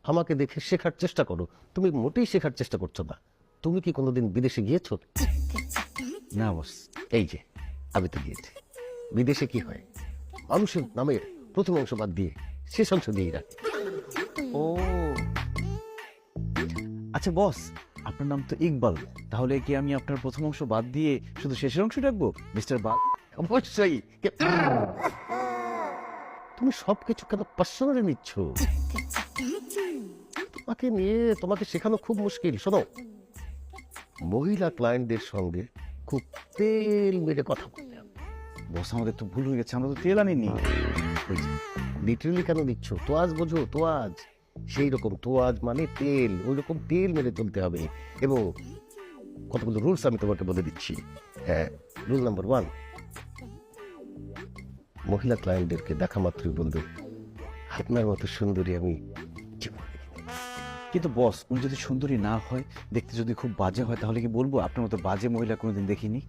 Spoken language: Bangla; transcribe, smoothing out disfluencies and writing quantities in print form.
আমাকে দেখে শেখার চেষ্টা করো। তুমি মোটেই শেখার চেষ্টা করছো না। তুমি কি কোনোদিন বিদেশে গিয়েছো? না বস। এই যে আমি তো গিয়েছি। বিদেশে কি হয়, মানুষের নামের প্রথম অংশ বাদ দিয়ে শেষ অংশ দিয়ে রাখে। ও আচ্ছা বস, আপনার নাম তো ইকবাল, তাহলে কি আমি আপনার প্রথম অংশ বাদ দিয়ে শুধু শেষের অংশ রাখবো, মিস্টার বাল? অবশ্যই। তুমি সবকিছু কেন পার্সোনালি নিচ্ছ? তোমাকে নিয়ে তোমাকে শেখানো খুব মুশকিল। শোনো, মহিলা ক্লায়েন্টদের সঙ্গে খুব তেল মেরে কথা বলতে হবে। বস আমাদের তো ভুল হয়ে গেছে, আমরা তো তেল আনিনি। লিটারালি কেন দিচ্ছ? তোয়াজ বোঝো? তোয়াজ সেই রকম, তোয়াজ মানে তেল, ওই রকম তেল মেরে চলতে হবে। এবং কতগুলো রুলস আমি তোমাকে বলে দিচ্ছি। হ্যাঁ, রুল নাম্বার 1, মহিলা ক্লায়েন্টদেরকে দেখা মাত্রই বলবে, আপনার মতো সুন্দরী আমি জীবনে দেখিনি। কিন্তু বস, উনি যদি সুন্দরী না হয়, দেখতে যদি খুব বাজে হয়, তাহলে কি বলবো আপনার মতো বাজে মহিলা কোনোদিন দেখিনি?